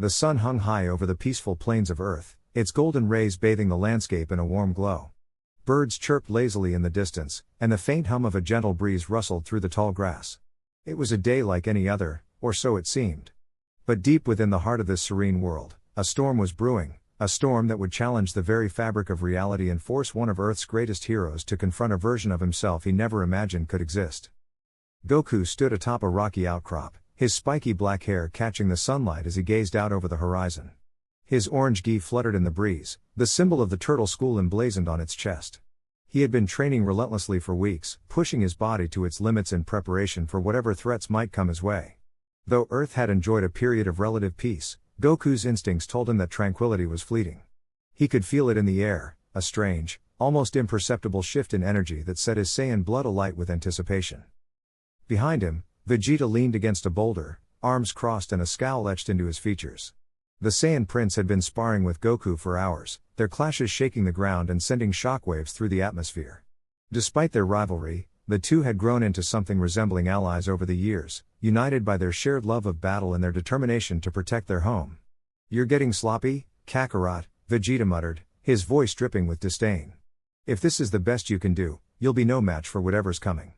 The sun hung high over the peaceful plains of Earth, its golden rays bathing the landscape in a warm glow. Birds chirped lazily in the distance, and the faint hum of a gentle breeze rustled through the tall grass. It was a day like any other, or so it seemed. But deep within the heart of this serene world, a storm was brewing, a storm that would challenge the very fabric of reality and force one of Earth's greatest heroes to confront a version of himself he never imagined could exist. Goku stood atop a rocky outcrop, his spiky black hair catching the sunlight as he gazed out over the horizon. His orange gi fluttered in the breeze, the symbol of the turtle school emblazoned on its chest. He had been training relentlessly for weeks, pushing his body to its limits in preparation for whatever threats might come his way. Though Earth had enjoyed a period of relative peace, Goku's instincts told him that tranquility was fleeting. He could feel it in the air, a strange, almost imperceptible shift in energy that set his Saiyan blood alight with anticipation. Behind him, Vegeta leaned against a boulder, arms crossed and a scowl etched into his features. The Saiyan Prince had been sparring with Goku for hours, their clashes shaking the ground and sending shockwaves through the atmosphere. Despite their rivalry, the two had grown into something resembling allies over the years, united by their shared love of battle and their determination to protect their home. "You're getting sloppy, Kakarot," Vegeta muttered, his voice dripping with disdain. "If this is the best you can do, you'll be no match for whatever's coming."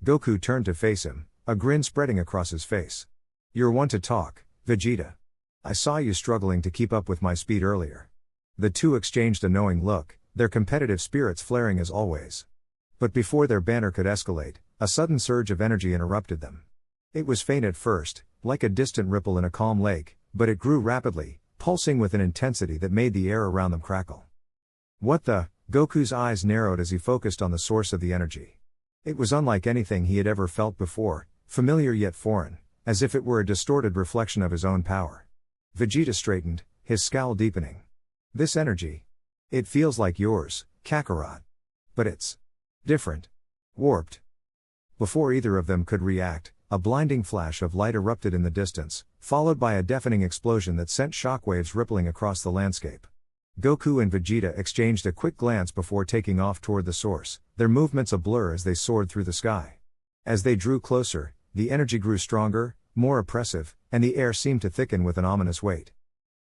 Goku turned to face him, a grin spreading across his face. "You're one to talk, Vegeta. I saw you struggling to keep up with my speed earlier." The two exchanged a knowing look, their competitive spirits flaring as always. But before their banter could escalate, a sudden surge of energy interrupted them. It was faint at first, like a distant ripple in a calm lake, but it grew rapidly, pulsing with an intensity that made the air around them crackle. "What the?" Goku's eyes narrowed as he focused on the source of the energy. It was unlike anything he had ever felt before, familiar yet foreign, as if it were a distorted reflection of his own power. Vegeta straightened, his scowl deepening. "This energy. It feels like yours, Kakarot. But it's different. Warped." Before either of them could react, a blinding flash of light erupted in the distance, followed by a deafening explosion that sent shockwaves rippling across the landscape. Goku and Vegeta exchanged a quick glance before taking off toward the source, their movements a blur as they soared through the sky. As they drew closer, the energy grew stronger, more oppressive, and the air seemed to thicken with an ominous weight.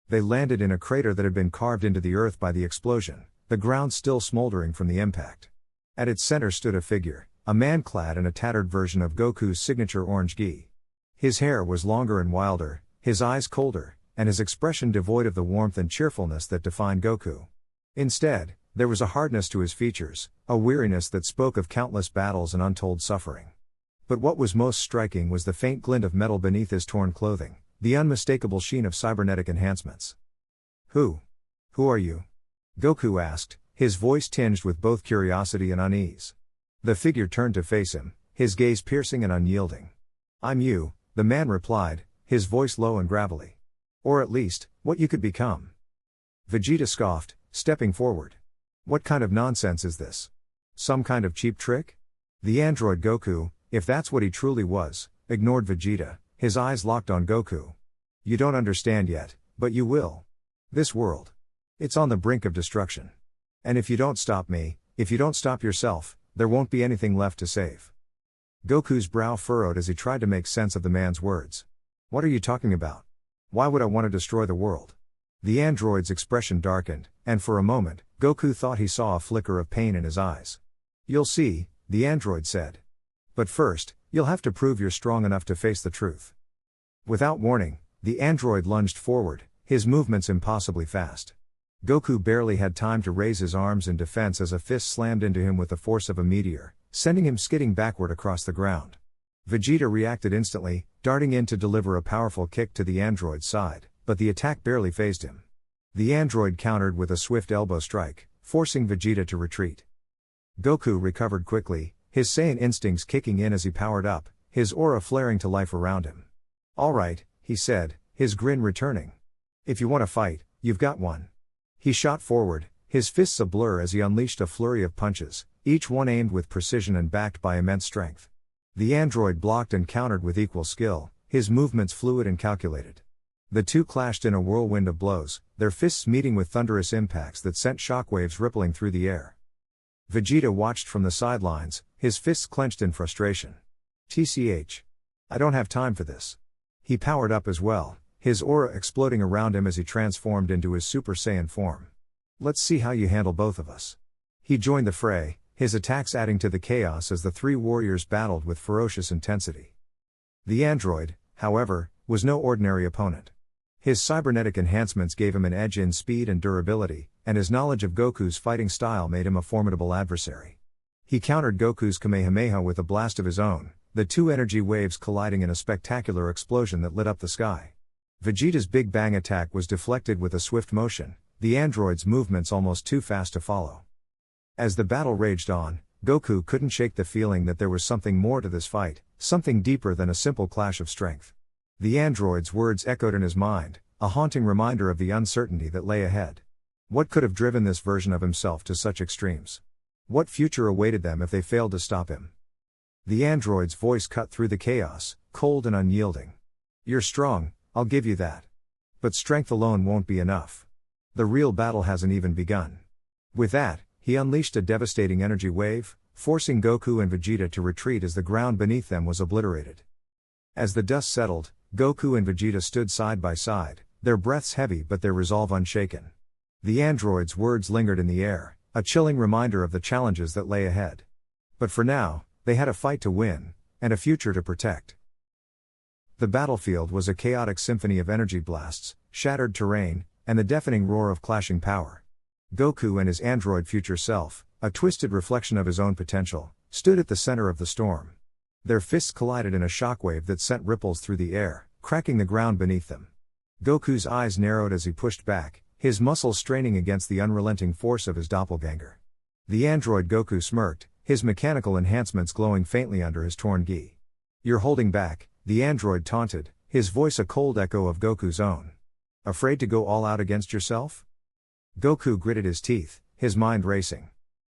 They landed in a crater that had been carved into the earth by the explosion, the ground still smoldering from the impact. At its center stood a figure, a man clad in a tattered version of Goku's signature orange gi. His hair was longer and wilder, his eyes colder, and his expression devoid of the warmth and cheerfulness that defined Goku. Instead, there was a hardness to his features, a weariness that spoke of countless battles and untold suffering. But what was most striking was the faint glint of metal beneath his torn clothing, the unmistakable sheen of cybernetic enhancements. Who are you?" Goku asked, his voice tinged with both curiosity and unease. The figure turned to face him, his gaze piercing and unyielding. "I'm you," the man replied, his voice low and gravelly. "Or at least, what you could become." Vegeta scoffed, stepping forward. "What kind of nonsense is this? Some kind of cheap trick?" The android Goku, if that's what he truly was, ignored Vegeta, his eyes locked on Goku. "You don't understand yet, but you will. This world. It's on the brink of destruction. And if you don't stop me, if you don't stop yourself, there won't be anything left to save." Goku's brow furrowed as he tried to make sense of the man's words. "What are you talking about? Why would I want to destroy the world?" The android's expression darkened, and for a moment, Goku thought he saw a flicker of pain in his eyes. "You'll see," the android said. "But first, you'll have to prove you're strong enough to face the truth." Without warning, the android lunged forward, his movements impossibly fast. Goku barely had time to raise his arms in defense as a fist slammed into him with the force of a meteor, sending him skidding backward across the ground. Vegeta reacted instantly, darting in to deliver a powerful kick to the android's side, but the attack barely fazed him. The android countered with a swift elbow strike, forcing Vegeta to retreat. Goku recovered quickly, his Saiyan instincts kicking in as he powered up, his aura flaring to life around him. "All right," he said, his grin returning. "If you want to fight, you've got one." He shot forward, his fists a blur as he unleashed a flurry of punches, each one aimed with precision and backed by immense strength. The android blocked and countered with equal skill, his movements fluid and calculated. The two clashed in a whirlwind of blows, their fists meeting with thunderous impacts that sent shockwaves rippling through the air. Vegeta watched from the sidelines, his fists clenched in frustration. "TCH. I don't have time for this." He powered up as well, his aura exploding around him as he transformed into his Super Saiyan form. "Let's see how you handle both of us." He joined the fray, his attacks adding to the chaos as the three warriors battled with ferocious intensity. The android, however, was no ordinary opponent. His cybernetic enhancements gave him an edge in speed and durability, and his knowledge of Goku's fighting style made him a formidable adversary. He countered Goku's Kamehameha with a blast of his own, the two energy waves colliding in a spectacular explosion that lit up the sky. Vegeta's Big Bang attack was deflected with a swift motion, the android's movements almost too fast to follow. As the battle raged on, Goku couldn't shake the feeling that there was something more to this fight, something deeper than a simple clash of strength. The android's words echoed in his mind, a haunting reminder of the uncertainty that lay ahead. What could have driven this version of himself to such extremes? What future awaited them if they failed to stop him? The android's voice cut through the chaos, cold and unyielding. "You're strong, I'll give you that. But strength alone won't be enough. The real battle hasn't even begun." With that, he unleashed a devastating energy wave, forcing Goku and Vegeta to retreat as the ground beneath them was obliterated. As the dust settled, Goku and Vegeta stood side by side, their breaths heavy but their resolve unshaken. The android's words lingered in the air, a chilling reminder of the challenges that lay ahead. But for now, they had a fight to win, and a future to protect. The battlefield was a chaotic symphony of energy blasts, shattered terrain, and the deafening roar of clashing power. Goku and his android future self, a twisted reflection of his own potential, stood at the center of the storm. Their fists collided in a shockwave that sent ripples through the air, cracking the ground beneath them. Goku's eyes narrowed as he pushed back, his muscles straining against the unrelenting force of his doppelganger. The android Goku smirked, his mechanical enhancements glowing faintly under his torn gi. "You're holding back," the android taunted, his voice a cold echo of Goku's own. "Afraid to go all out against yourself?" Goku gritted his teeth, his mind racing.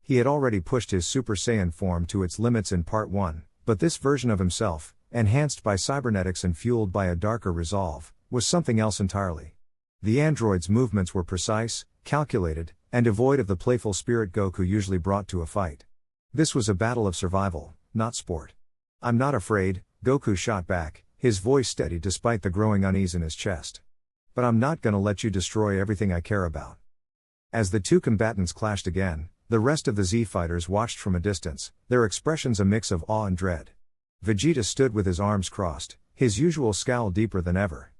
He had already pushed his Super Saiyan form to its limits in Part 1, but this version of himself, enhanced by cybernetics and fueled by a darker resolve, was something else entirely. The android's movements were precise, calculated, and devoid of the playful spirit Goku usually brought to a fight. This was a battle of survival, not sport. "I'm not afraid," Goku shot back, his voice steady despite the growing unease in his chest. "But I'm not gonna let you destroy everything I care about." As the two combatants clashed again, the rest of the Z-fighters watched from a distance, their expressions a mix of awe and dread. Vegeta stood with his arms crossed, his usual scowl deeper than ever.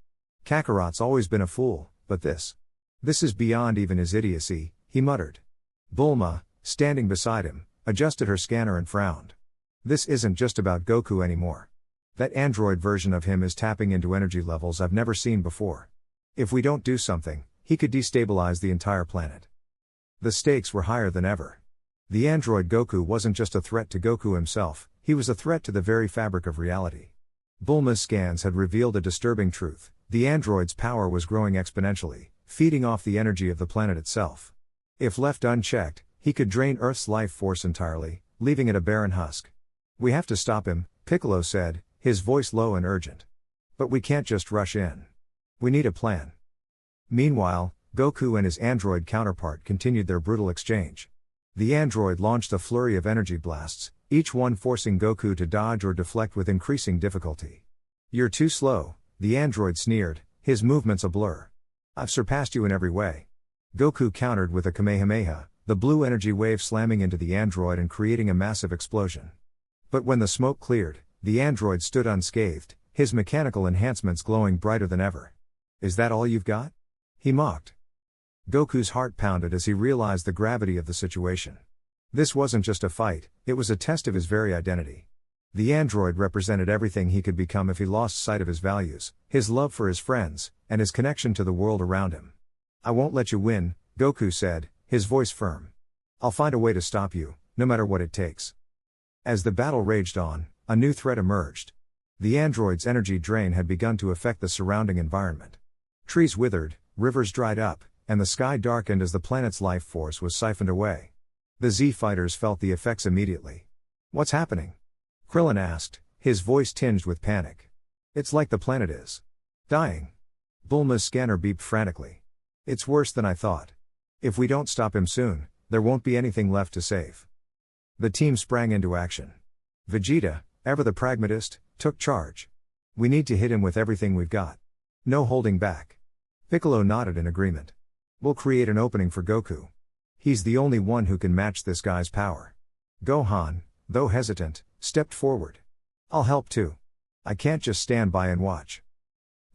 "Kakarot's always been a fool, but this is beyond even his idiocy," he muttered. Bulma, standing beside him, adjusted her scanner and frowned. "This isn't just about Goku anymore. That android version of him is tapping into energy levels I've never seen before. If we don't do something, he could destabilize the entire planet." The stakes were higher than ever. The android Goku wasn't just a threat to Goku himself, he was a threat to the very fabric of reality. Bulma's scans had revealed a disturbing truth: the android's power was growing exponentially, feeding off the energy of the planet itself. If left unchecked, he could drain Earth's life force entirely, leaving it a barren husk. "We have to stop him," Piccolo said, his voice low and urgent. "But we can't just rush in. We need a plan." Meanwhile, Goku and his android counterpart continued their brutal exchange. The android launched a flurry of energy blasts, each one forcing Goku to dodge or deflect with increasing difficulty. "You're too slow," the android sneered, his movements a blur. "I've surpassed you in every way." Goku countered with a Kamehameha, the blue energy wave slamming into the android and creating a massive explosion. But when the smoke cleared, the android stood unscathed, his mechanical enhancements glowing brighter than ever. "Is that all you've got?" he mocked. Goku's heart pounded as he realized the gravity of the situation. This wasn't just a fight, it was a test of his very identity. The android represented everything he could become if he lost sight of his values, his love for his friends, and his connection to the world around him. "I won't let you win," Goku said, his voice firm. "I'll find a way to stop you, no matter what it takes." As the battle raged on, a new threat emerged. The android's energy drain had begun to affect the surrounding environment. Trees withered, rivers dried up, and the sky darkened as the planet's life force was siphoned away. The Z-fighters felt the effects immediately. "What's happening?" Krillin asked, his voice tinged with panic. "It's like the planet is dying." Bulma's scanner beeped frantically. "It's worse than I thought. If we don't stop him soon, there won't be anything left to save." The team sprang into action. Vegeta, ever the pragmatist, took charge. "We need to hit him with everything we've got." No holding back. Piccolo nodded in agreement. We'll create an opening for Goku. He's the only one who can match this guy's power. Gohan, though hesitant, stepped forward. I'll help too. I can't just stand by and watch.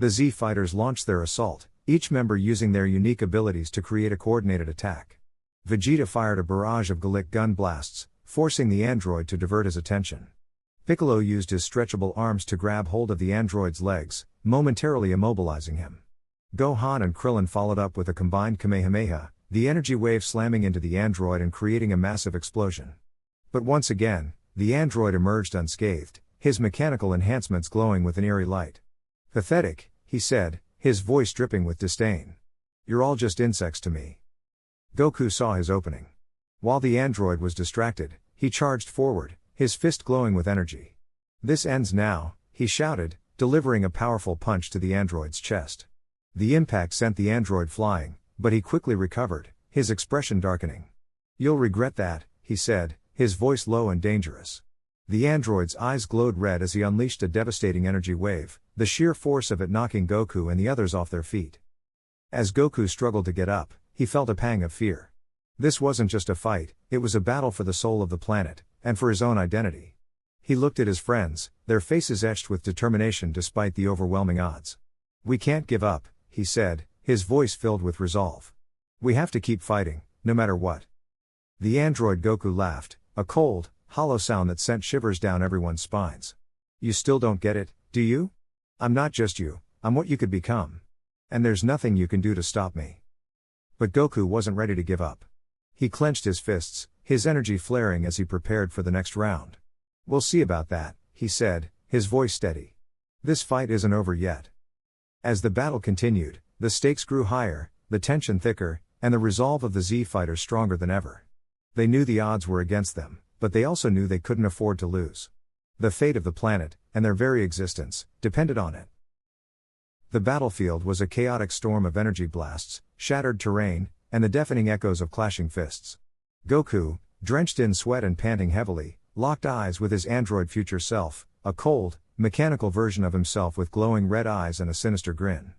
The Z fighters launched their assault, each member using their unique abilities to create a coordinated attack. Vegeta fired a barrage of Gallic gun blasts, forcing the android to divert his attention. Piccolo used his stretchable arms to grab hold of the android's legs, momentarily immobilizing him. Gohan and Krillin followed up with a combined Kamehameha, the energy wave slamming into the android and creating a massive explosion. But once again, the android emerged unscathed, his mechanical enhancements glowing with an eerie light. Pathetic, he said, his voice dripping with disdain. You're all just insects to me. Goku saw his opening. While the android was distracted, he charged forward, his fist glowing with energy. This ends now, he shouted, delivering a powerful punch to the android's chest. The impact sent the android flying, but he quickly recovered, his expression darkening. You'll regret that, he said, his voice low and dangerous. The android's eyes glowed red as he unleashed a devastating energy wave, the sheer force of it knocking Goku and the others off their feet. As Goku struggled to get up, he felt a pang of fear. This wasn't just a fight, it was a battle for the soul of the planet, and for his own identity. He looked at his friends, their faces etched with determination despite the overwhelming odds. We can't give up, he said, his voice filled with resolve. We have to keep fighting, no matter what. The android Goku laughed, a cold, hollow sound that sent shivers down everyone's spines. You still don't get it, do you? I'm not just you, I'm what you could become. And there's nothing you can do to stop me. But Goku wasn't ready to give up. He clenched his fists, his energy flaring as he prepared for the next round. We'll see about that, he said, his voice steady. This fight isn't over yet. As the battle continued, the stakes grew higher, the tension thicker, and the resolve of the Z fighters stronger than ever. They knew the odds were against them, but they also knew they couldn't afford to lose. The fate of the planet, and their very existence, depended on it. The battlefield was a chaotic storm of energy blasts, shattered terrain, and the deafening echoes of clashing fists. Goku, drenched in sweat and panting heavily, locked eyes with his android future self, a cold, mechanical version of himself with glowing red eyes and a sinister grin.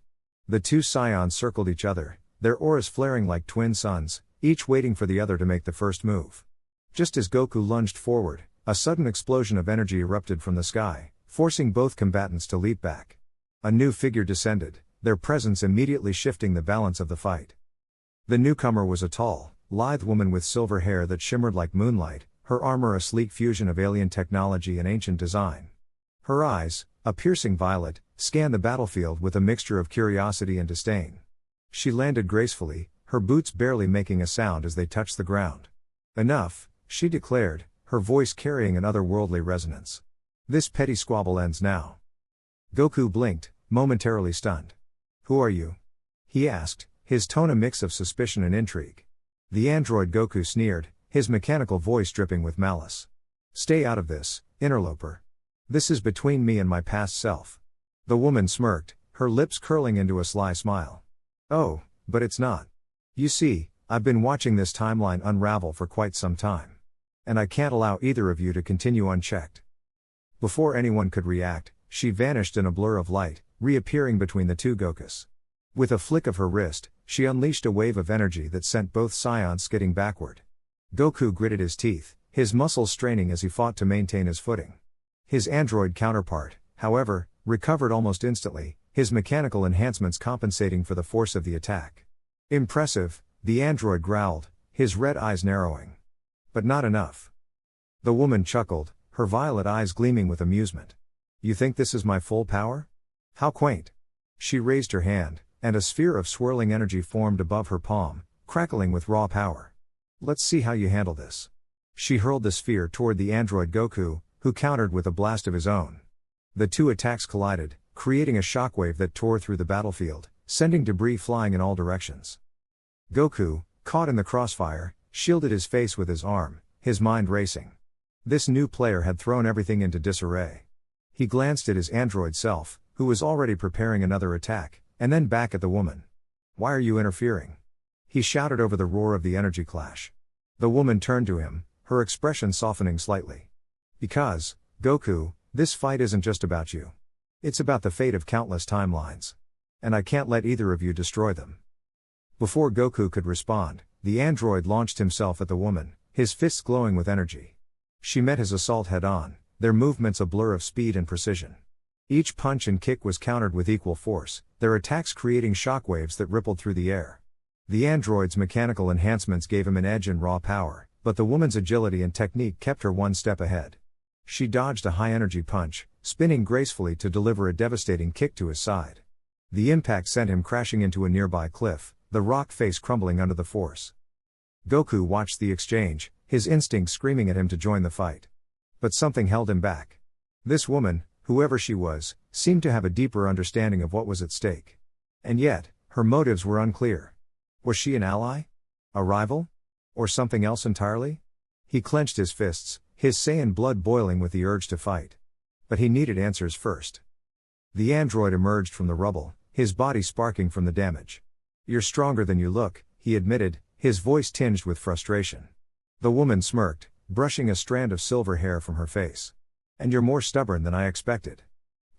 The two scions circled each other, their auras flaring like twin suns, each waiting for the other to make the first move. Just as Goku lunged forward, a sudden explosion of energy erupted from the sky, forcing both combatants to leap back. A new figure descended, their presence immediately shifting the balance of the fight. The newcomer was a tall, lithe woman with silver hair that shimmered like moonlight, her armor a sleek fusion of alien technology and ancient design. Her eyes, a piercing violet, scanned the battlefield with a mixture of curiosity and disdain. She landed gracefully, her boots barely making a sound as they touched the ground. Enough, she declared, her voice carrying an otherworldly resonance. This petty squabble ends now. Goku blinked, momentarily stunned. Who are you? He asked, his tone a mix of suspicion and intrigue. The android Goku sneered, his mechanical voice dripping with malice. Stay out of this, interloper. This is between me and my past self. The woman smirked, her lips curling into a sly smile. Oh, but it's not. You see, I've been watching this timeline unravel for quite some time. And I can't allow either of you to continue unchecked. Before anyone could react, she vanished in a blur of light, reappearing between the two Gokus. With a flick of her wrist, she unleashed a wave of energy that sent both scions skidding backward. Goku gritted his teeth, his muscles straining as he fought to maintain his footing. His android counterpart, however, recovered almost instantly, his mechanical enhancements compensating for the force of the attack. Impressive, the android growled, his red eyes narrowing. But not enough. The woman chuckled, her violet eyes gleaming with amusement. You think this is my full power? How quaint. She raised her hand, and a sphere of swirling energy formed above her palm, crackling with raw power. Let's see how you handle this. She hurled the sphere toward the android Goku, who countered with a blast of his own. The two attacks collided, creating a shockwave that tore through the battlefield, sending debris flying in all directions. Goku, caught in the crossfire, shielded his face with his arm, his mind racing. This new player had thrown everything into disarray. He glanced at his android self, who was already preparing another attack, and then back at the woman. Why are you interfering? He shouted over the roar of the energy clash. The woman turned to him, her expression softening slightly. Because, Goku, this fight isn't just about you. It's about the fate of countless timelines. And I can't let either of you destroy them. Before Goku could respond, the android launched himself at the woman, his fists glowing with energy. She met his assault head-on, their movements a blur of speed and precision. Each punch and kick was countered with equal force, their attacks creating shockwaves that rippled through the air. The android's mechanical enhancements gave him an edge in raw power, but the woman's agility and technique kept her one step ahead. She dodged a high-energy punch, spinning gracefully to deliver a devastating kick to his side. The impact sent him crashing into a nearby cliff, the rock face crumbling under the force. Goku watched the exchange, his instincts screaming at him to join the fight. But something held him back. This woman, whoever she was, seemed to have a deeper understanding of what was at stake. And yet, her motives were unclear. Was she an ally? A rival? Or something else entirely? He clenched his fists, his Saiyan blood boiling with the urge to fight. But he needed answers first. The android emerged from the rubble, his body sparking from the damage. "You're stronger than you look," he admitted, his voice tinged with frustration. The woman smirked, brushing a strand of silver hair from her face. "And you're more stubborn than I expected.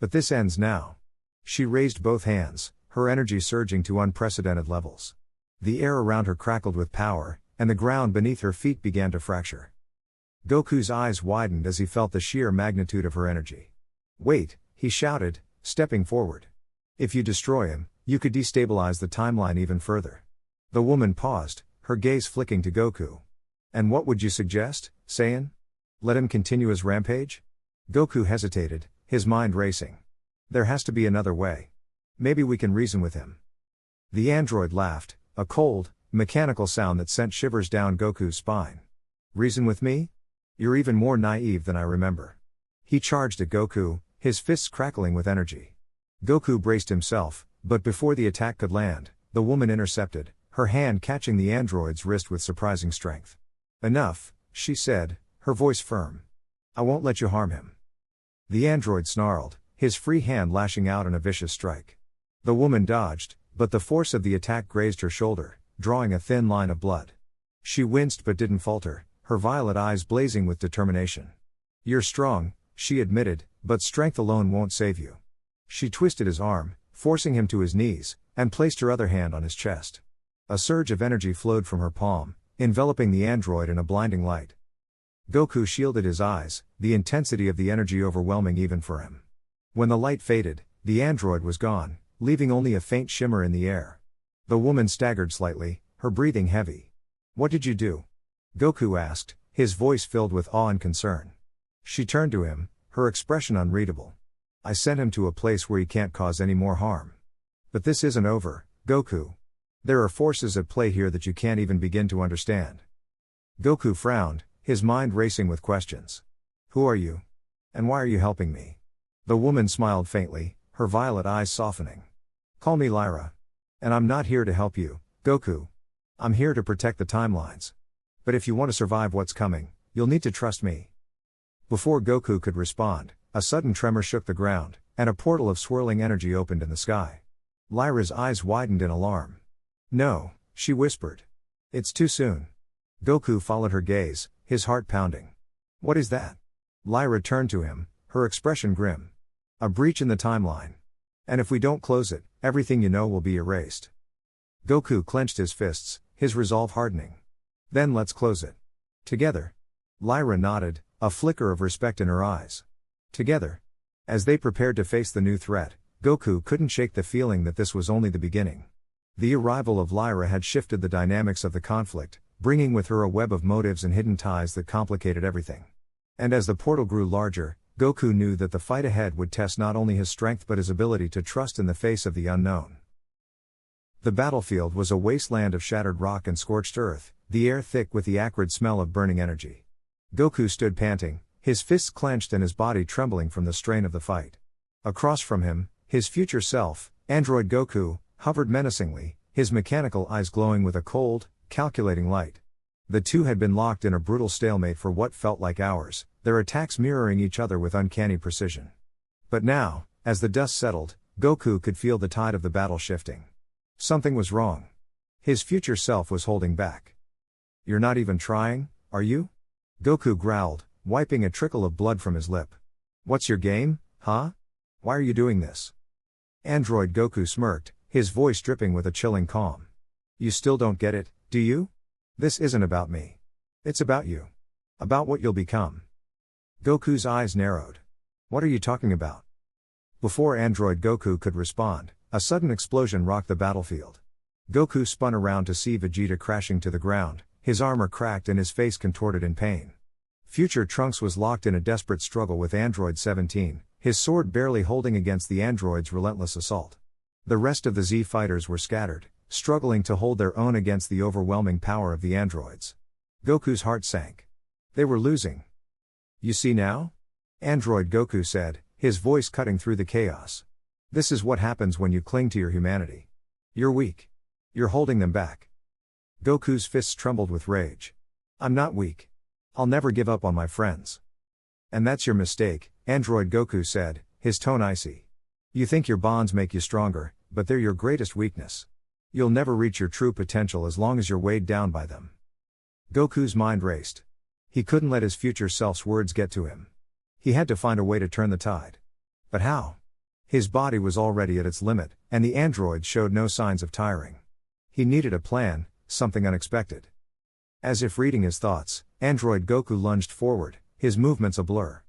But this ends now." She raised both hands, her energy surging to unprecedented levels. The air around her crackled with power, and the ground beneath her feet began to fracture. Goku's eyes widened as he felt the sheer magnitude of her energy. "Wait," he shouted, stepping forward. "If you destroy him, you could destabilize the timeline even further." The woman paused, her gaze flicking to Goku. "And what would you suggest, Saiyan? Let him continue his rampage?" Goku hesitated, his mind racing. "There has to be another way. Maybe we can reason with him." The android laughed, a cold, mechanical sound that sent shivers down Goku's spine. "Reason with me? You're even more naive than I remember." He charged at Goku, his fists crackling with energy. Goku braced himself, but before the attack could land, the woman intercepted, her hand catching the android's wrist with surprising strength. "Enough," she said, her voice firm. "I won't let you harm him." The android snarled, his free hand lashing out in a vicious strike. The woman dodged, but the force of the attack grazed her shoulder, drawing a thin line of blood. She winced but didn't falter, her violet eyes blazing with determination. "You're strong," she admitted, "but strength alone won't save you." She twisted his arm, forcing him to his knees, and placed her other hand on his chest. A surge of energy flowed from her palm, enveloping the android in a blinding light. Goku shielded his eyes, the intensity of the energy overwhelming even for him. When the light faded, the android was gone, leaving only a faint shimmer in the air. The woman staggered slightly, her breathing heavy. "What did you do?" Goku asked, his voice filled with awe and concern. She turned to him, her expression unreadable. "I sent him to a place where he can't cause any more harm. But this isn't over, Goku. There are forces at play here that you can't even begin to understand." Goku frowned, his mind racing with questions. "Who are you? And why are you helping me?" The woman smiled faintly, her violet eyes softening. "Call me Lyra. And I'm not here to help you, Goku. I'm here to protect the timelines. But if you want to survive what's coming, you'll need to trust me." Before Goku could respond, a sudden tremor shook the ground, and a portal of swirling energy opened in the sky. Lyra's eyes widened in alarm. "No," she whispered. "It's too soon." Goku followed her gaze, his heart pounding. "What is that?" Lyra turned to him, her expression grim. "A breach in the timeline. And if we don't close it, everything you know will be erased." Goku clenched his fists, his resolve hardening. "Then let's close it. Together." Lyra nodded, a flicker of respect in her eyes. Together. As they prepared to face the new threat, Goku couldn't shake the feeling that this was only the beginning. The arrival of Lyra had shifted the dynamics of the conflict, bringing with her a web of motives and hidden ties that complicated everything. And as the portal grew larger, Goku knew that the fight ahead would test not only his strength but his ability to trust in the face of the unknown. The battlefield was a wasteland of shattered rock and scorched earth, the air thick with the acrid smell of burning energy. Goku stood panting, his fists clenched and his body trembling from the strain of the fight. Across from him, his future self, Android Goku, hovered menacingly, his mechanical eyes glowing with a cold, calculating light. The two had been locked in a brutal stalemate for what felt like hours, their attacks mirroring each other with uncanny precision. But now, as the dust settled, Goku could feel the tide of the battle shifting. Something was wrong. His future self was holding back. "You're not even trying, are you?" Goku growled, wiping a trickle of blood from his lip. "What's your game, huh? Why are you doing this?" Android Goku smirked, his voice dripping with a chilling calm. You still don't get it, do you? This isn't about me. It's about you. About what you'll become. Goku's eyes narrowed. What are you talking about? Before Android Goku could respond, a sudden explosion rocked the battlefield. Goku spun around to see Vegeta crashing to the ground, his armor cracked and his face contorted in pain. Future Trunks was locked in a desperate struggle with Android 17, his sword barely holding against the android's relentless assault. The rest of the Z fighters were scattered, struggling to hold their own against the overwhelming power of the androids. Goku's heart sank. They were losing. You see now? Android Goku said, his voice cutting through the chaos. This is what happens when you cling to your humanity. You're weak. You're holding them back. Goku's fists trembled with rage. I'm not weak. I'll never give up on my friends. And that's your mistake, Android Goku said, his tone icy. You think your bonds make you stronger, but they're your greatest weakness. You'll never reach your true potential as long as you're weighed down by them. Goku's mind raced. He couldn't let his future self's words get to him. He had to find a way to turn the tide. But how? His body was already at its limit, and the android showed no signs of tiring. He needed a plan, something unexpected. As if reading his thoughts, Android Goku lunged forward, his movements a blur.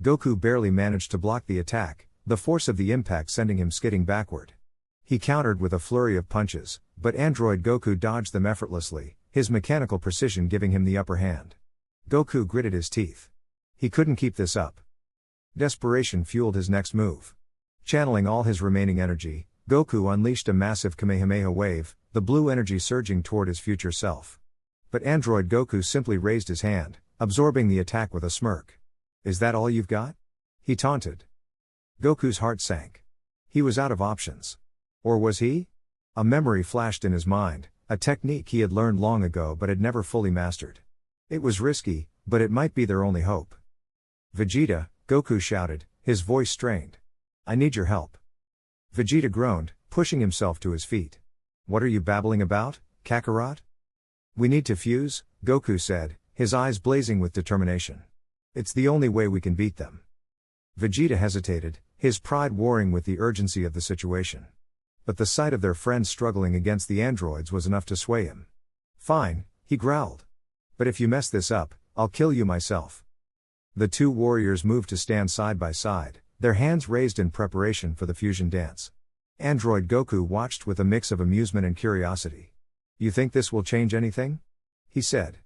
Goku barely managed to block the attack, the force of the impact sending him skidding backward. He countered with a flurry of punches, but Android Goku dodged them effortlessly, his mechanical precision giving him the upper hand. Goku gritted his teeth. He couldn't keep this up. Desperation fueled his next move. Channeling all his remaining energy, Goku unleashed a massive Kamehameha wave, the blue energy surging toward his future self. But Android Goku simply raised his hand, absorbing the attack with a smirk. Is that all you've got? He taunted. Goku's heart sank. He was out of options. Or was he? A memory flashed in his mind, a technique he had learned long ago but had never fully mastered. It was risky, but it might be their only hope. Vegeta, Goku shouted, his voice strained. I need your help. Vegeta groaned, pushing himself to his feet. What are you babbling about, Kakarot? We need to fuse, Goku said, his eyes blazing with determination. It's the only way we can beat them. Vegeta hesitated, his pride warring with the urgency of the situation. But the sight of their friends struggling against the androids was enough to sway him. Fine, he growled. But if you mess this up, I'll kill you myself. The two warriors moved to stand side by side, their hands raised in preparation for the fusion dance. Android Goku watched with a mix of amusement and curiosity. You think this will change anything? He said.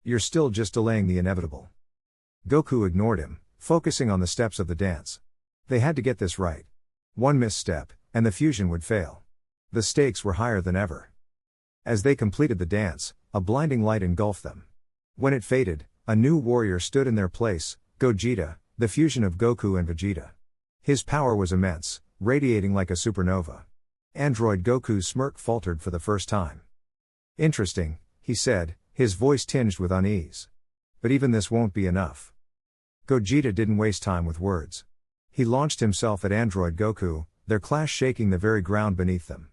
You're still just delaying the inevitable. Goku ignored him, focusing on the steps of the dance. They had to get this right. One misstep, and the fusion would fail. The stakes were higher than ever. As they completed the dance, a blinding light engulfed them. When it faded, a new warrior stood in their place, Gogeta, the fusion of Goku and Vegeta. His power was immense, radiating like a supernova. Android Goku's smirk faltered for the first time. Interesting, he said, his voice tinged with unease. But even this won't be enough. Gogeta didn't waste time with words. He launched himself at Android Goku, their clash shaking the very ground beneath them.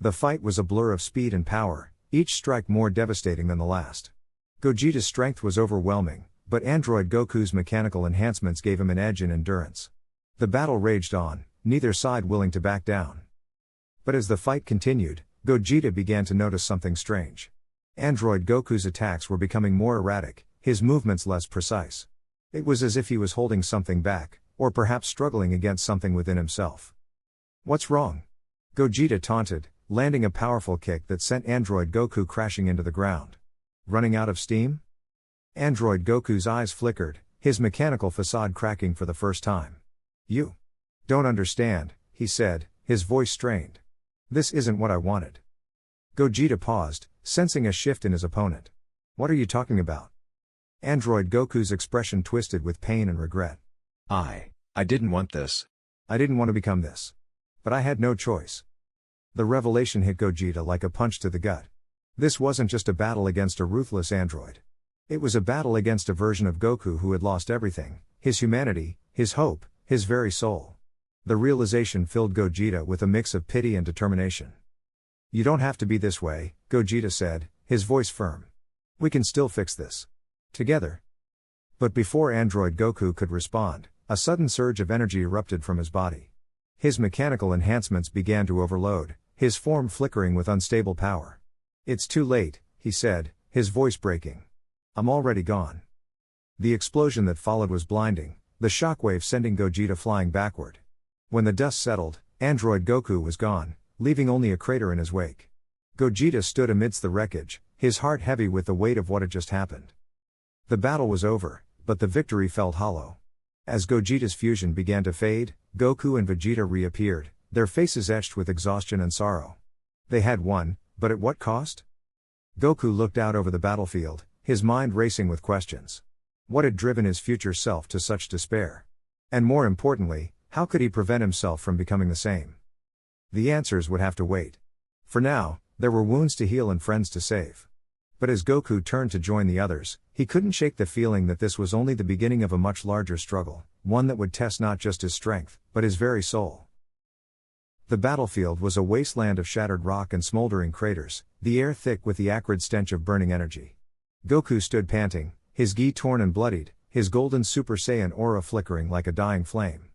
The fight was a blur of speed and power, each strike more devastating than the last. Gogeta's strength was overwhelming, but Android Goku's mechanical enhancements gave him an edge in endurance. The battle raged on, neither side willing to back down. But as the fight continued, Gogeta began to notice something strange. Android Goku's attacks were becoming more erratic, his movements less precise. It was as if he was holding something back, or perhaps struggling against something within himself. What's wrong? Gogeta taunted, landing a powerful kick that sent Android Goku crashing into the ground. Running out of steam? Android Goku's eyes flickered, his mechanical facade cracking for the first time. You don't understand, he said, his voice strained. This isn't what I wanted. Gogeta paused, sensing a shift in his opponent. What are you talking about? Android Goku's expression twisted with pain and regret. I didn't want this. I didn't want to become this. But I had no choice. The revelation hit Gogeta like a punch to the gut. This wasn't just a battle against a ruthless android. It was a battle against a version of Goku who had lost everything, his humanity, his hope, his very soul. The realization filled Gogeta with a mix of pity and determination. You don't have to be this way, Gogeta said, his voice firm. We can still fix this. Together. But before Android Goku could respond, a sudden surge of energy erupted from his body. His mechanical enhancements began to overload, his form flickering with unstable power. "It's too late," he said, his voice breaking. "I'm already gone." The explosion that followed was blinding, the shockwave sending Gogeta flying backward. When the dust settled, android Goku was gone, leaving only a crater in his wake. Gogeta stood amidst the wreckage, his heart heavy with the weight of what had just happened. The battle was over, but the victory felt hollow. As Gogeta's fusion began to fade, Goku and Vegeta reappeared, their faces etched with exhaustion and sorrow. They had won, but at what cost? Goku looked out over the battlefield, his mind racing with questions. What had driven his future self to such despair? And more importantly, how could he prevent himself from becoming the same? The answers would have to wait. For now, there were wounds to heal and friends to save. But as Goku turned to join the others, he couldn't shake the feeling that this was only the beginning of a much larger struggle, one that would test not just his strength, but his very soul. The battlefield was a wasteland of shattered rock and smoldering craters, the air thick with the acrid stench of burning energy. Goku stood panting, his gi torn and bloodied, his golden Super Saiyan aura flickering like a dying flame.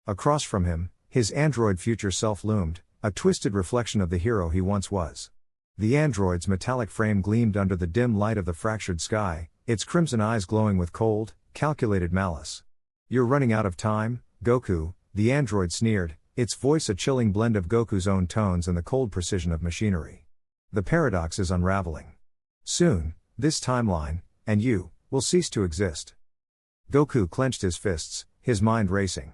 Across from him, his android future self loomed, a twisted reflection of the hero he once was. The android's metallic frame gleamed under the dim light of the fractured sky, its crimson eyes glowing with cold, calculated malice. "You're running out of time, Goku," the android sneered, its voice a chilling blend of Goku's own tones and the cold precision of machinery. "The paradox is unraveling. Soon, this timeline, and you, will cease to exist." Goku clenched his fists, his mind racing.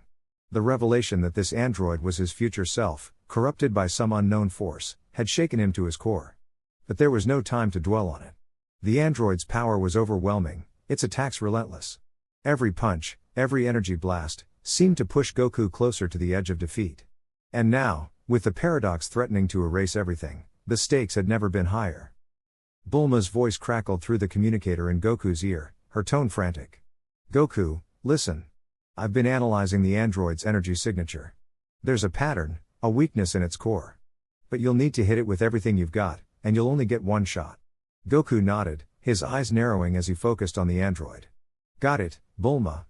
The revelation that this android was his future self, corrupted by some unknown force, had shaken him to his core. But there was no time to dwell on it. The android's power was overwhelming, its attacks relentless. Every punch, every energy blast, seemed to push Goku closer to the edge of defeat. And now, with the paradox threatening to erase everything, the stakes had never been higher. Bulma's voice crackled through the communicator in Goku's ear, her tone frantic. "Goku, listen. I've been analyzing the android's energy signature. There's a pattern, a weakness in its core. But you'll need to hit it with everything you've got, and you'll only get one shot." Goku nodded, his eyes narrowing as he focused on the android. "Got it, Bulma.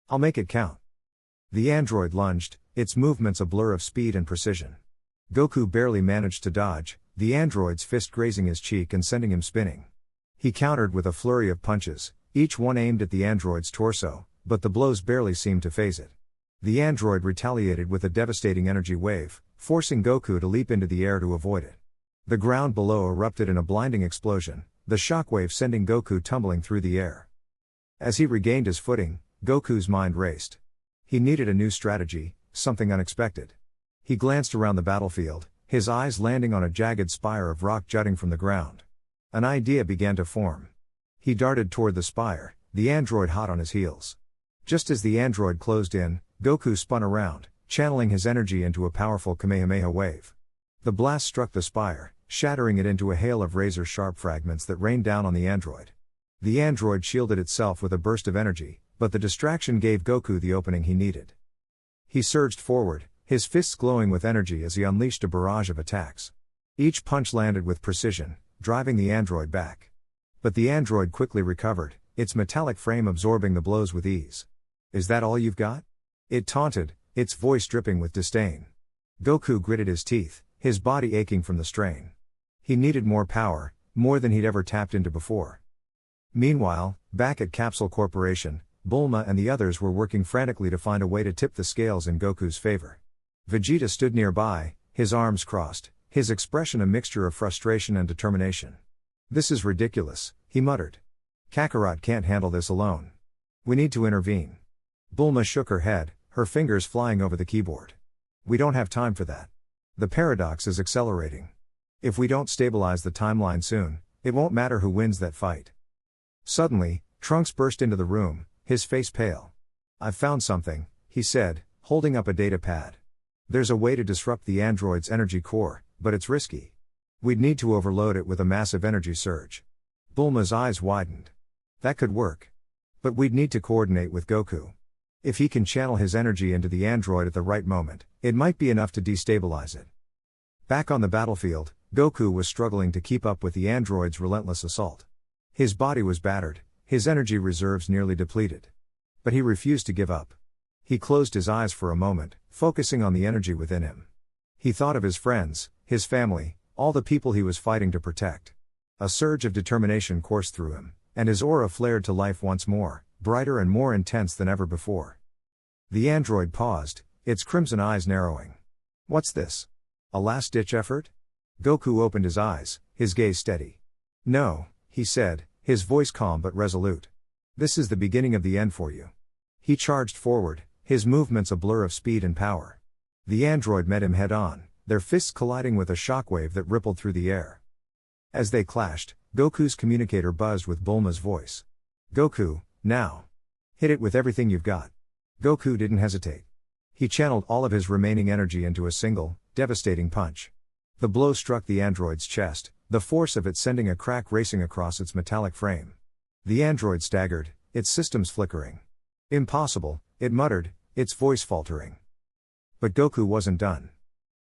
I'll make it count." The android lunged, its movements a blur of speed and precision. Goku barely managed to dodge, the android's fist grazing his cheek and sending him spinning. He countered with a flurry of punches, each one aimed at the android's torso, but the blows barely seemed to faze it. The android retaliated with a devastating energy wave, forcing Goku to leap into the air to avoid it. The ground below erupted in a blinding explosion, the shockwave sending Goku tumbling through the air. As he regained his footing, Goku's mind raced. He needed a new strategy, something unexpected. He glanced around the battlefield, his eyes landing on a jagged spire of rock jutting from the ground. An idea began to form. He darted toward the spire, the android hot on his heels. Just as the android closed in, Goku spun around, channeling his energy into a powerful Kamehameha wave. The blast struck the spire, shattering it into a hail of razor-sharp fragments that rained down on the android. The android shielded itself with a burst of energy, but the distraction gave Goku the opening he needed. He surged forward, his fists glowing with energy as he unleashed a barrage of attacks. Each punch landed with precision, driving the android back. But the android quickly recovered, its metallic frame absorbing the blows with ease. "Is that all you've got?" it taunted, its voice dripping with disdain. Goku gritted his teeth, his body aching from the strain. He needed more power, more than he'd ever tapped into before. Meanwhile, back at Capsule Corporation, Bulma and the others were working frantically to find a way to tip the scales in Goku's favor. Vegeta stood nearby, his arms crossed, his expression a mixture of frustration and determination. "This is ridiculous," he muttered. "Kakarot can't handle this alone. We need to intervene." Bulma shook her head, her fingers flying over the keyboard. "We don't have time for that. The paradox is accelerating. If we don't stabilize the timeline soon, it won't matter who wins that fight." Suddenly, Trunks burst into the room, his face pale. "I've found something," he said, holding up a data pad. "There's a way to disrupt the android's energy core, but it's risky. We'd need to overload it with a massive energy surge." Bulma's eyes widened. "That could work. But we'd need to coordinate with Goku. If he can channel his energy into the android at the right moment, it might be enough to destabilize it." Back on the battlefield, Goku was struggling to keep up with the android's relentless assault. His body was battered, his energy reserves nearly depleted. But he refused to give up. He closed his eyes for a moment, focusing on the energy within him. He thought of his friends, his family, all the people he was fighting to protect. A surge of determination coursed through him, and his aura flared to life once more, brighter and more intense than ever before. The android paused, its crimson eyes narrowing. What's this? A last-ditch effort? Goku opened his eyes, his gaze steady. No, he said, his voice calm but resolute. This is the beginning of the end for you. He charged forward, his movements a blur of speed and power. The android met him head-on, their fists colliding with a shockwave that rippled through the air. As they clashed, Goku's communicator buzzed with Bulma's voice. Goku, now. Hit it with everything you've got. Goku didn't hesitate. He channeled all of his remaining energy into a single, devastating punch. The blow struck the android's chest, the force of it sending a crack racing across its metallic frame. The android staggered, its systems flickering. Impossible, it muttered, its voice faltering. But Goku wasn't done.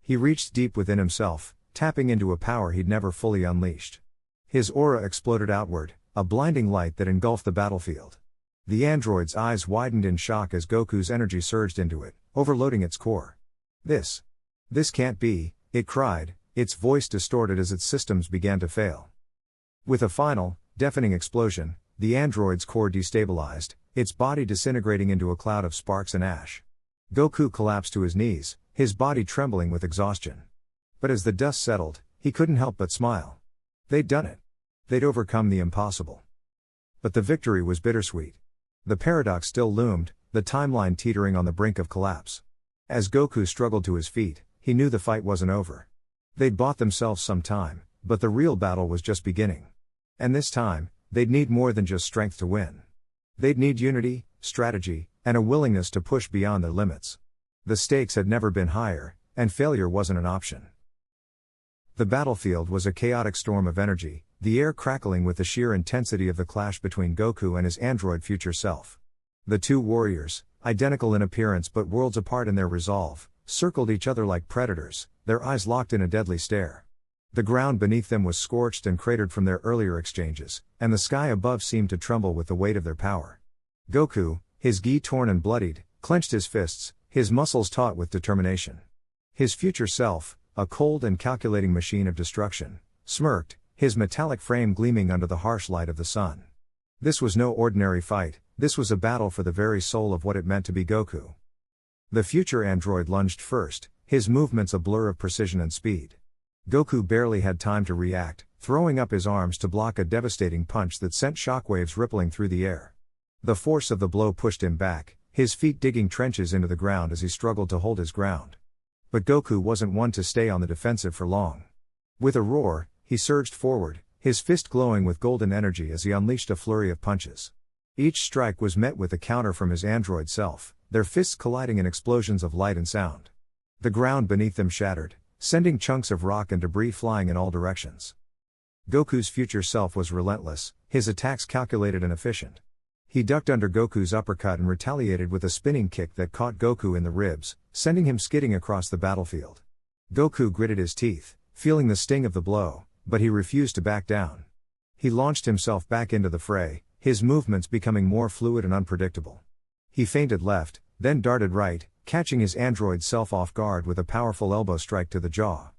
He reached deep within himself, tapping into a power he'd never fully unleashed. His aura exploded outward, a blinding light that engulfed the battlefield. The android's eyes widened in shock as Goku's energy surged into it, overloading its core. This can't be, it cried, its voice distorted as its systems began to fail. With a final, deafening explosion, the android's core destabilized, its body disintegrating into a cloud of sparks and ash. Goku collapsed to his knees, his body trembling with exhaustion. But as the dust settled, he couldn't help but smile. They'd done it. They'd overcome the impossible. But the victory was bittersweet. The paradox still loomed, the timeline teetering on the brink of collapse. As Goku struggled to his feet, he knew the fight wasn't over. They'd bought themselves some time, but the real battle was just beginning. And this time, they'd need more than just strength to win. They'd need unity, strategy, and a willingness to push beyond their limits. The stakes had never been higher, and failure wasn't an option. The battlefield was a chaotic storm of energy, the air crackling with the sheer intensity of the clash between Goku and his android future self. The two warriors, identical in appearance but worlds apart in their resolve, circled each other like predators, their eyes locked in a deadly stare. The ground beneath them was scorched and cratered from their earlier exchanges, and the sky above seemed to tremble with the weight of their power. Goku, his gi torn and bloodied, clenched his fists, his muscles taut with determination. His future self, a cold and calculating machine of destruction, smirked, his metallic frame gleaming under the harsh light of the sun. This was no ordinary fight, this was a battle for the very soul of what it meant to be Goku. The future android lunged first, his movements a blur of precision and speed. Goku barely had time to react, throwing up his arms to block a devastating punch that sent shockwaves rippling through the air. The force of the blow pushed him back, his feet digging trenches into the ground as he struggled to hold his ground. But Goku wasn't one to stay on the defensive for long. With a roar, he surged forward, his fist glowing with golden energy as he unleashed a flurry of punches. Each strike was met with a counter from his android self, their fists colliding in explosions of light and sound. The ground beneath them shattered, sending chunks of rock and debris flying in all directions. Goku's future self was relentless, his attacks calculated and efficient. He ducked under Goku's uppercut and retaliated with a spinning kick that caught Goku in the ribs, sending him skidding across the battlefield. Goku gritted his teeth, feeling the sting of the blow, but he refused to back down. He launched himself back into the fray, his movements becoming more fluid and unpredictable. He feinted left, then darted right, catching his android self off guard with a powerful elbow strike to the jaw.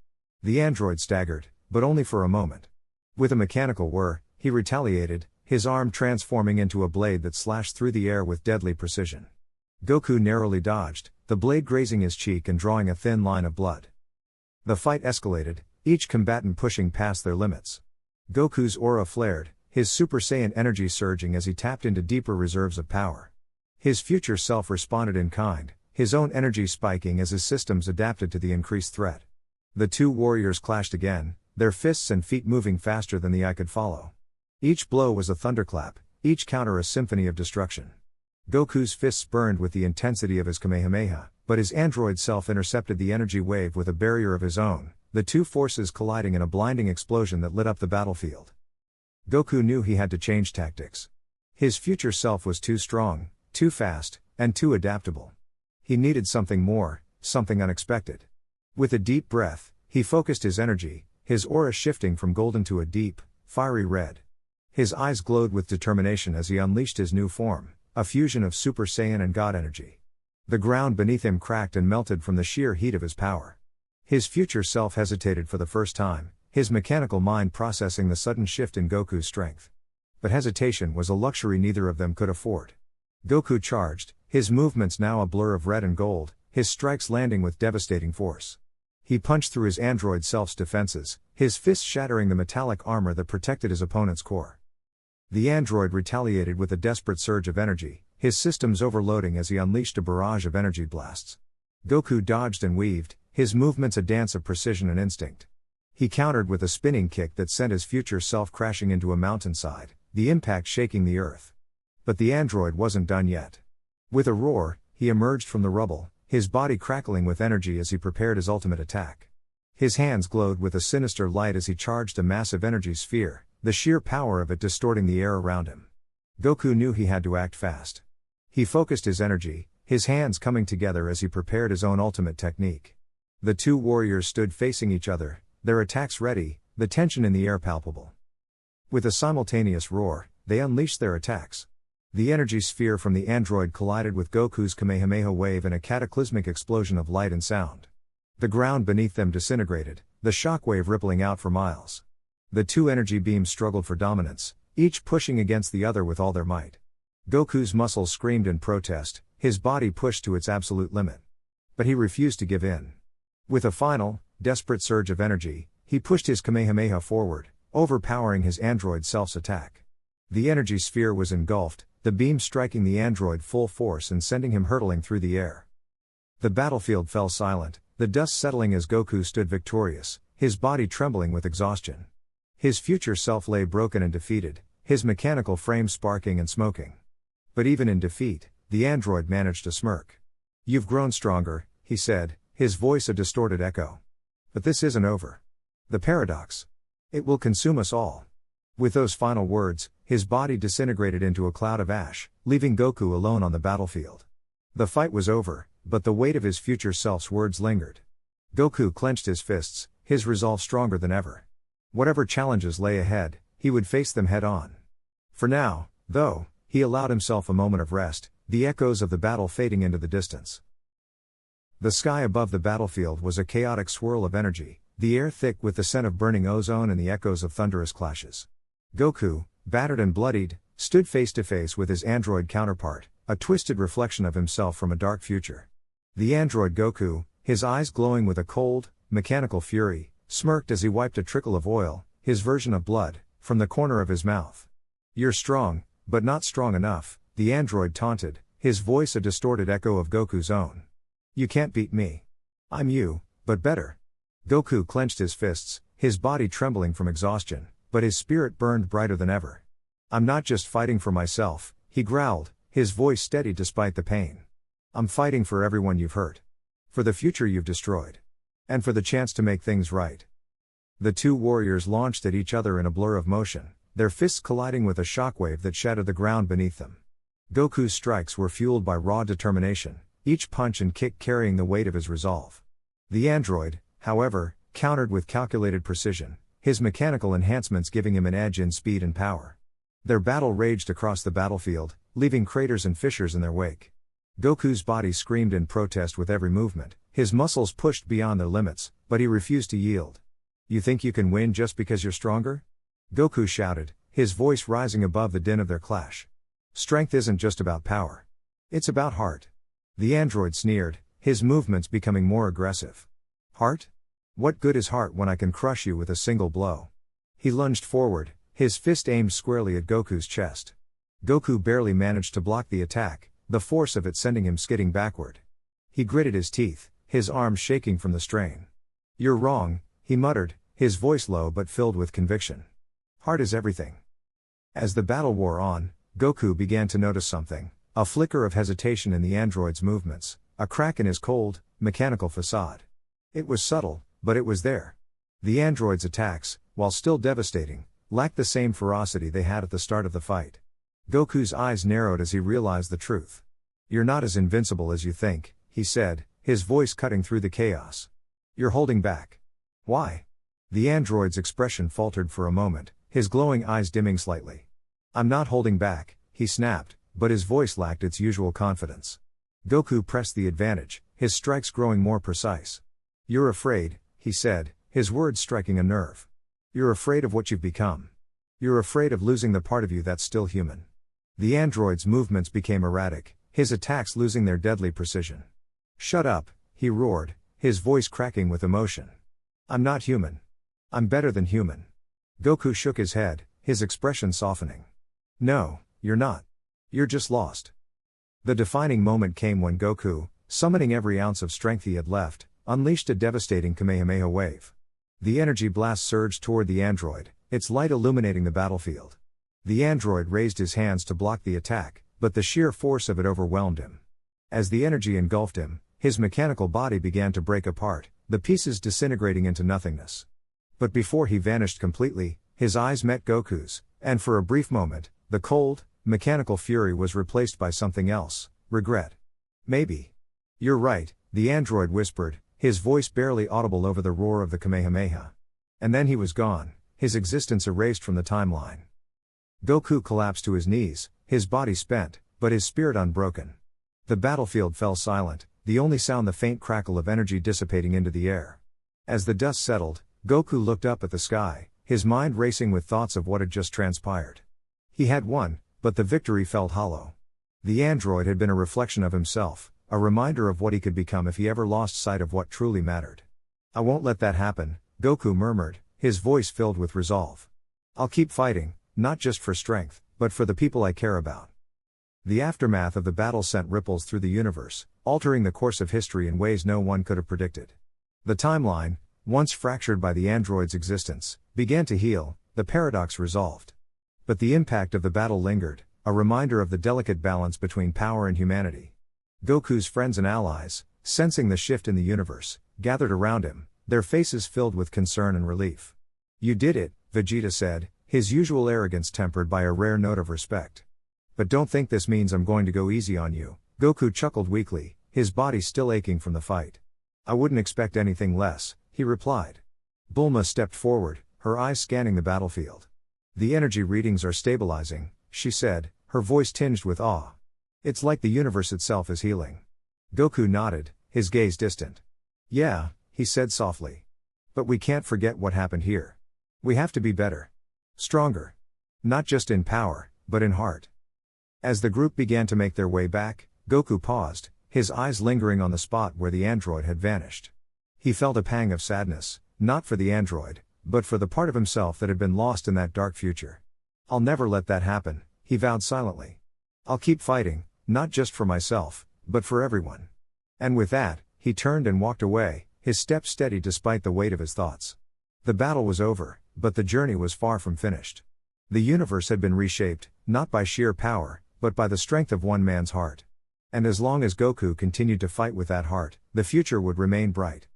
The android staggered, but only for a moment. With a mechanical whir, he retaliated, his arm transforming into a blade that slashed through the air with deadly precision. Goku narrowly dodged, the blade grazing his cheek and drawing a thin line of blood. The fight escalated, each combatant pushing past their limits. Goku's aura flared, his Super Saiyan energy surging as he tapped into deeper reserves of power. His future self responded in kind, his own energy spiking as his systems adapted to the increased threat. The two warriors clashed again, their fists and feet moving faster than the eye could follow. Each blow was a thunderclap, each counter a symphony of destruction. Goku's fists burned with the intensity of his Kamehameha, but his android self intercepted the energy wave with a barrier of his own, the two forces colliding in a blinding explosion that lit up the battlefield. Goku knew he had to change tactics. His future self was too strong, too fast, and too adaptable. He needed something more, something unexpected. With a deep breath, he focused his energy, his aura shifting from golden to a deep, fiery red. His eyes glowed with determination as he unleashed his new form, a fusion of Super Saiyan and God energy. The ground beneath him cracked and melted from the sheer heat of his power. His future self hesitated for the first time, his mechanical mind processing the sudden shift in Goku's strength. But hesitation was a luxury neither of them could afford. Goku charged, his movements now a blur of red and gold, his strikes landing with devastating force. He punched through his android self's defenses, his fists shattering the metallic armor that protected his opponent's core. The android retaliated with a desperate surge of energy, his systems overloading as he unleashed a barrage of energy blasts. Goku dodged and weaved, his movements a dance of precision and instinct. He countered with a spinning kick that sent his future self crashing into a mountainside, the impact shaking the earth. But the android wasn't done yet. With a roar, he emerged from the rubble, his body crackling with energy as he prepared his ultimate attack. His hands glowed with a sinister light as he charged a massive energy sphere, the sheer power of it distorting the air around him. Goku knew he had to act fast. He focused his energy, his hands coming together as he prepared his own ultimate technique. The two warriors stood facing each other, their attacks ready, the tension in the air palpable. With a simultaneous roar, they unleashed their attacks. The energy sphere from the android collided with Goku's Kamehameha wave in a cataclysmic explosion of light and sound. The ground beneath them disintegrated, the shockwave rippling out for miles. The two energy beams struggled for dominance, each pushing against the other with all their might. Goku's muscles screamed in protest, his body pushed to its absolute limit. But he refused to give in. With a final, desperate surge of energy, he pushed his Kamehameha forward, overpowering his android self's attack. The energy sphere was engulfed, the beam striking the android full force and sending him hurtling through the air. The battlefield fell silent, the dust settling as Goku stood victorious, his body trembling with exhaustion. His future self lay broken and defeated, his mechanical frame sparking and smoking. But even in defeat, the android managed to smirk. "You've grown stronger," he said, his voice a distorted echo. "But this isn't over. The paradox. It will consume us all." With those final words, his body disintegrated into a cloud of ash, leaving Goku alone on the battlefield. The fight was over, but the weight of his future self's words lingered. Goku clenched his fists, his resolve stronger than ever. Whatever challenges lay ahead, he would face them head on. For now, though, he allowed himself a moment of rest, the echoes of the battle fading into the distance. The sky above the battlefield was a chaotic swirl of energy, the air thick with the scent of burning ozone and the echoes of thunderous clashes. Goku, battered and bloodied, stood face to face with his android counterpart, a twisted reflection of himself from a dark future. The android Goku, his eyes glowing with a cold, mechanical fury, smirked as he wiped a trickle of oil, his version of blood, from the corner of his mouth. "You're strong, but not strong enough," the android taunted, his voice a distorted echo of Goku's own. "You can't beat me. I'm you, but better." Goku clenched his fists, his body trembling from exhaustion, but his spirit burned brighter than ever. "I'm not just fighting for myself," he growled, his voice steady despite the pain. "I'm fighting for everyone you've hurt. For the future you've destroyed. And for the chance to make things right." The two warriors launched at each other in a blur of motion, their fists colliding with a shockwave that shattered the ground beneath them. Goku's strikes were fueled by raw determination, each punch and kick carrying the weight of his resolve. The android, however, countered with calculated precision, his mechanical enhancements giving him an edge in speed and power. Their battle raged across the battlefield, leaving craters and fissures in their wake. Goku's body screamed in protest with every movement, his muscles pushed beyond their limits, but he refused to yield. "You think you can win just because you're stronger?" Goku shouted, his voice rising above the din of their clash. "Strength isn't just about power. It's about heart." The android sneered, his movements becoming more aggressive. "Heart? What good is heart when I can crush you with a single blow?" He lunged forward, his fist aimed squarely at Goku's chest. Goku barely managed to block the attack, the force of it sending him skidding backward. He gritted his teeth, his arms shaking from the strain. "You're wrong," he muttered, his voice low but filled with conviction. "Heart is everything." As the battle wore on, Goku began to notice something, a flicker of hesitation in the android's movements, a crack in his cold, mechanical facade. It was subtle, but it was there. The android's attacks, while still devastating, lacked the same ferocity they had at the start of the fight. Goku's eyes narrowed as he realized the truth. "You're not as invincible as you think," he said, his voice cutting through the chaos. "You're holding back." "Why?" The android's expression faltered for a moment, his glowing eyes dimming slightly. "I'm not holding back," he snapped, but his voice lacked its usual confidence. Goku pressed the advantage, his strikes growing more precise. "You're afraid," he said, his words striking a nerve. "You're afraid of what you've become. You're afraid of losing the part of you that's still human." The android's movements became erratic, his attacks losing their deadly precision. "Shut up," he roared, his voice cracking with emotion. "I'm not human. I'm better than human." Goku shook his head, his expression softening. "No, you're not. You're just lost." The defining moment came when Goku, summoning every ounce of strength he had left, unleashed a devastating Kamehameha wave. The energy blast surged toward the android, its light illuminating the battlefield. The android raised his hands to block the attack, but the sheer force of it overwhelmed him. As the energy engulfed him, his mechanical body began to break apart, the pieces disintegrating into nothingness. But before he vanished completely, his eyes met Goku's, and for a brief moment, the cold, mechanical fury was replaced by something else: regret. "Maybe. You're right," the android whispered, his voice barely audible over the roar of the Kamehameha. And then he was gone, his existence erased from the timeline. Goku collapsed to his knees, his body spent, but his spirit unbroken. The battlefield fell silent, the only sound the faint crackle of energy dissipating into the air. As the dust settled, Goku looked up at the sky, his mind racing with thoughts of what had just transpired. He had won, but the victory felt hollow. The android had been a reflection of himself, a reminder of what he could become if he ever lost sight of what truly mattered. "I won't let that happen," Goku murmured, his voice filled with resolve. "I'll keep fighting, not just for strength, but for the people I care about." The aftermath of the battle sent ripples through the universe, altering the course of history in ways no one could have predicted. The timeline, once fractured by the android's existence, began to heal, the paradox resolved. But the impact of the battle lingered, a reminder of the delicate balance between power and humanity. Goku's friends and allies, sensing the shift in the universe, gathered around him, their faces filled with concern and relief. "You did it," Vegeta said, his usual arrogance tempered by a rare note of respect. "But don't think this means I'm going to go easy on you," Goku chuckled weakly, his body still aching from the fight. "I wouldn't expect anything less," he replied. Bulma stepped forward, her eyes scanning the battlefield. "The energy readings are stabilizing," she said, her voice tinged with awe. "It's like the universe itself is healing." Goku nodded, his gaze distant. "Yeah," he said softly. "But we can't forget what happened here. We have to be better. Stronger. Not just in power, but in heart." As the group began to make their way back, Goku paused, his eyes lingering on the spot where the android had vanished. He felt a pang of sadness, not for the android, but for the part of himself that had been lost in that dark future. "I'll never let that happen," he vowed silently. "I'll keep fighting, not just for myself, but for everyone." And with that, he turned and walked away, his steps steady despite the weight of his thoughts. The battle was over, but the journey was far from finished. The universe had been reshaped, not by sheer power, but by the strength of one man's heart. And as long as Goku continued to fight with that heart, the future would remain bright.